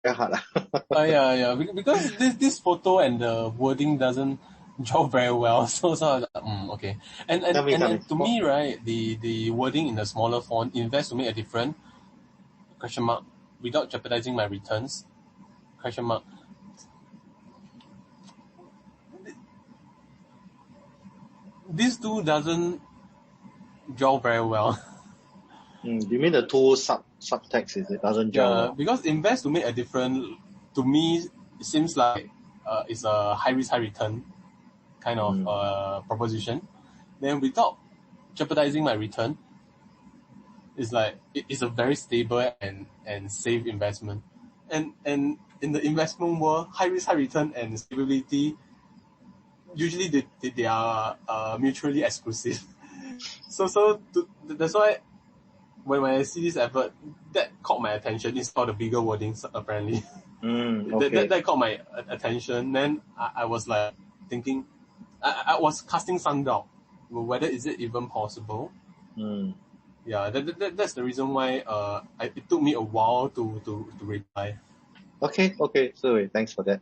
very hard. Yeah. Because this photo and the wording doesn't draw very well. So I was like, okay. Tell me. And to me, right, the wording in the smaller font, invest to make a difference, question mark, without jeopardizing my returns, question mark. This two doesn't draw very well. You mean the two subtext is it doesn't gel well? Because invest to make a difference, to me, it seems like it's a high risk, high return kind of proposition. Then without jeopardizing my return, it's like it's a very stable and safe investment. And in the investment world, high risk, high return and stability, usually they are mutually exclusive. That's why when I see this advert, that caught my attention. It's called the bigger wordings, apparently. Okay. that caught my attention. Then I was like thinking, I was casting some doubt whether is it even possible. Yeah, that's the reason why it took me a while to reply. Okay. So thanks for that.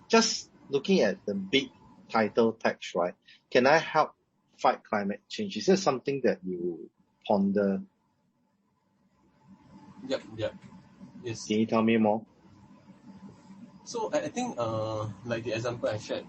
Just looking at the big title text, right? Can I help fight climate change? Is that something that you ponder? Yep. Yes. Can you tell me more? So I think like the example I shared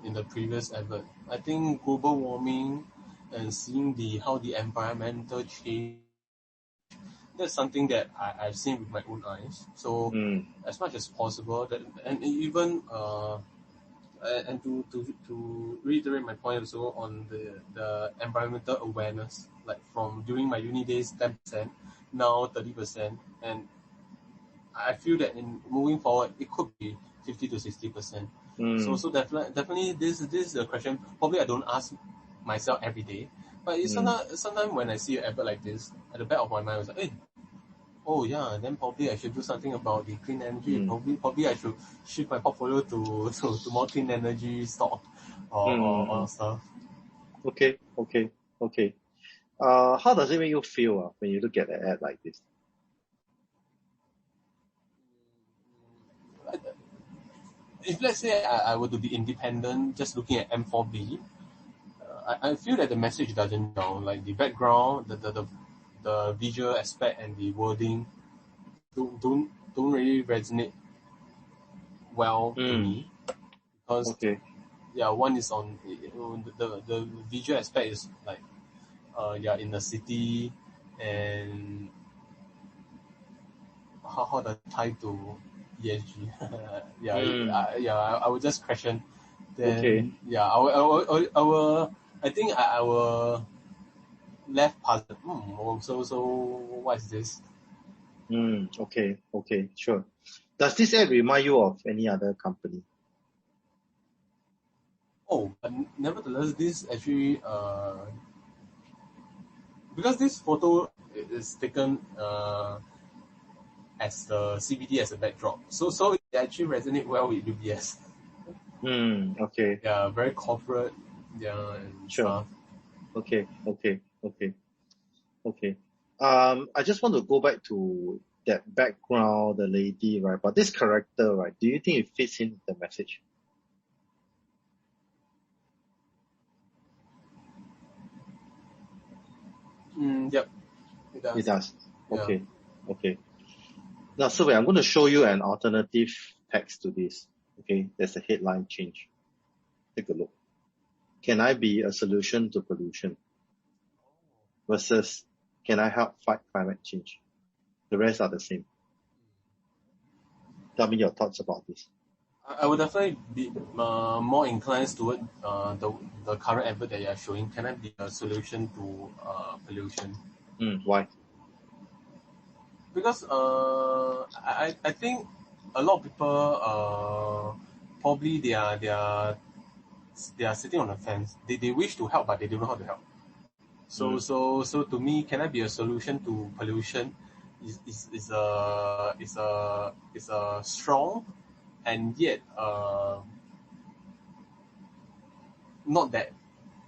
in the previous advert, I think global warming and seeing how the environmental change, that's something that I've seen with my own eyes. So as much as possible, and even and to reiterate my point also on the environmental awareness, like from during my uni days 10%, now 30%, and I feel that in moving forward it could be 50 to 60%. So definitely this is a question probably I don't ask myself every day, but it's sometimes when I see an advert like this, at the back of my mind I was like, hey, oh yeah, then probably I should do something about the clean energy. Probably I should shift my portfolio to more clean energy stock or stuff. Okay. How does it make you feel when you look at an ad like this? If let's say I were to be independent, just looking at M4B, I feel that the message doesn't know. Like the background, the visual aspect and the wording don't really resonate well to me, because one is on the visual aspect is like in the city, and how does it tie to ESG? I would just question. Then I think I will left puzzled. So what is this? Okay, sure. Does this ad remind you of any other company? Oh, but nevertheless, this actually because this photo is taken as the CBD as a backdrop, so it actually resonates well with UBS. Okay. Yeah, very corporate. Yeah, and stuff. Okay. I just want to go back to that background, the lady, right? But this character, right? Do you think it fits in the message? Yep. It does. Okay. Now, Sylvie, I'm going to show you an alternative text to this. Okay, there's a headline change. Take a look. Can I be a solution to pollution? Versus, can I help fight climate change? The rest are the same. Tell me your thoughts about this. I would definitely be more inclined toward the current advert that you are showing. Can I be a solution to pollution? Why? Because I think a lot of people probably they are sitting on the fence. They wish to help, but they don't know how to help. So to me, can I be a solution to pollution? Is a strong and yet not that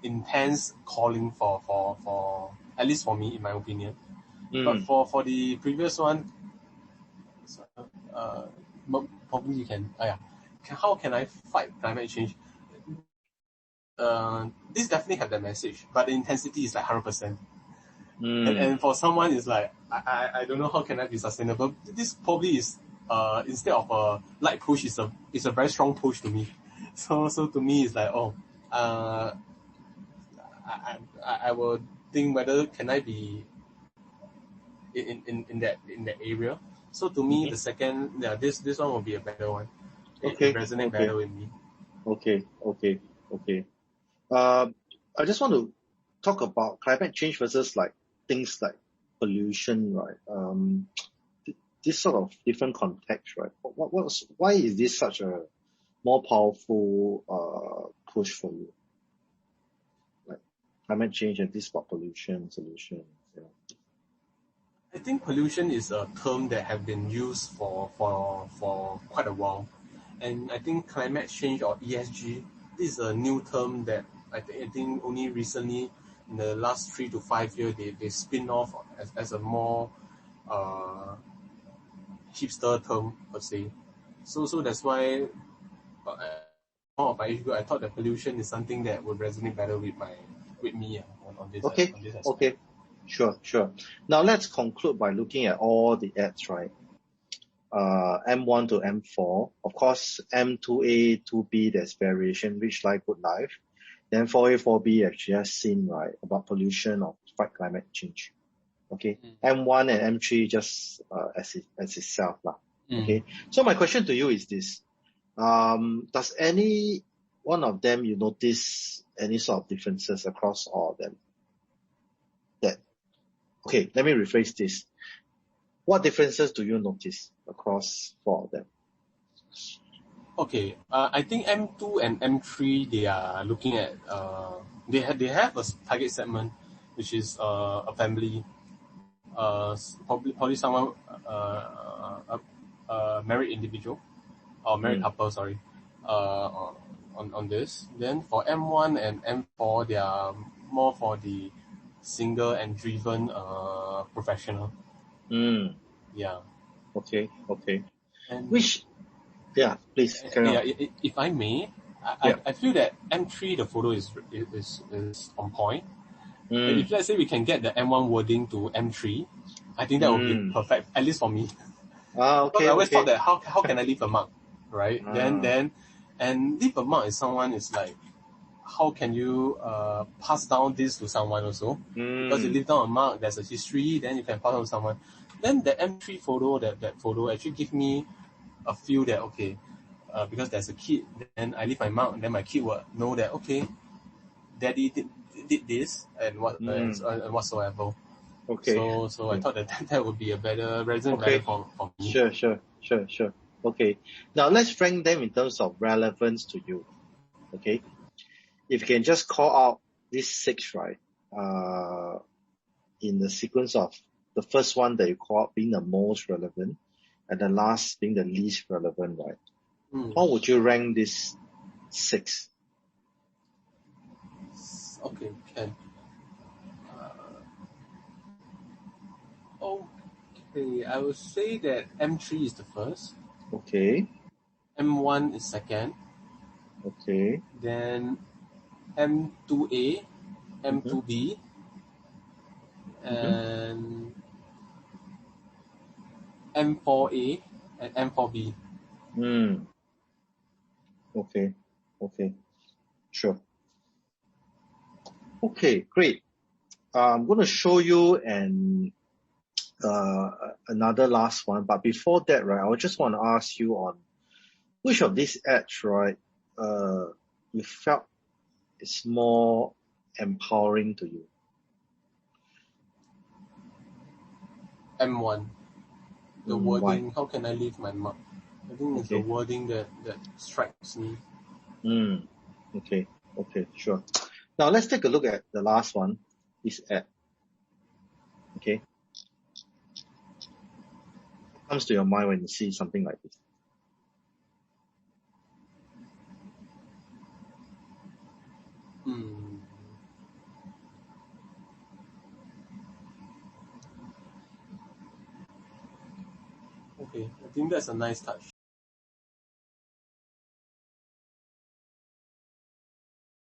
intense calling for at least for me, in my opinion. But for the previous one, probably you can. How can I fight climate change? This definitely have the message, but the intensity is like 100%. And for someone is like, I don't know how can I be sustainable. This probably is instead of a light push, it's a very strong push to me. So to me it's like, I will think whether can I be in that area. So to me, the second, this one will be a better one. It resonate better with me. Okay. I just want to talk about climate change versus like things like pollution, right? This sort of different context, right? Why is this such a more powerful push for you? Like climate change and this about pollution solutions. Yeah. I think pollution is a term that have been used for quite a while, and I think climate change or ESG, this is a new term that I think only recently in the last 3 to 5 years they spin off as a more hipster term per se. So that's why of my age group, I thought that pollution is something that would resonate better with me on this aspect. Okay. Sure. Now let's conclude by looking at all the ads, right? M1 to M4. Of course, M2A, 2B, there's variation, Rich Life, Good Life. Then 4A, 4B, actually has seen, right, about pollution or fight climate change. Okay. M1 and M3 just as itself. Okay. So my question to you is this. Does any one of them you notice any sort of differences across all of them? Okay, let me rephrase this. What differences do you notice across 4 of them? Okay, I think M2 and M3 they are looking at they have a target segment which is a family, probably someone a married individual or married couple, sorry, on this. Then for M1 and M4 they are more for the single and driven professional. Yeah. Okay. And yeah, please carry on. If I may, I feel that M3 the photo is on point. If let's say we can get the M1 wording to M3, I think that would be perfect, at least for me. Okay. I always thought that how can I leave a mark, right? Then and leave a mark is someone is like, how can you pass down this to someone also? Because you leave down a mark, there's a history, then you can pass on to someone. Then the M3 photo, that photo actually give me a feel that, okay, because there's a kid, then I leave my mark, and then my kid will know that, okay, daddy did this and and whatsoever. Okay. So I thought that would be a better reason better for me. Sure. Okay. Now let's rank them in terms of relevance to you. Okay. If you can just call out these 6, right? In the sequence of the first one that you call out being the most relevant and the last being the least relevant, right? How would you rank these 6? Okay, can. Okay, I would say that M3 is the first. Okay. M1 is second. Okay. Then M2A, M2B, and M4A and M4B. Okay. Sure. Okay, great. I'm going to show you another last one, but before that, right, I just want to ask you on which of these ads, right, you felt is more empowering to you? M1. The wording, how can I leave my mark? I think it's the wording that strikes me. Okay, sure. Now let's take a look at the last one, this ad. Okay. What comes to your mind when you see something like this? Okay, I think that's a nice touch.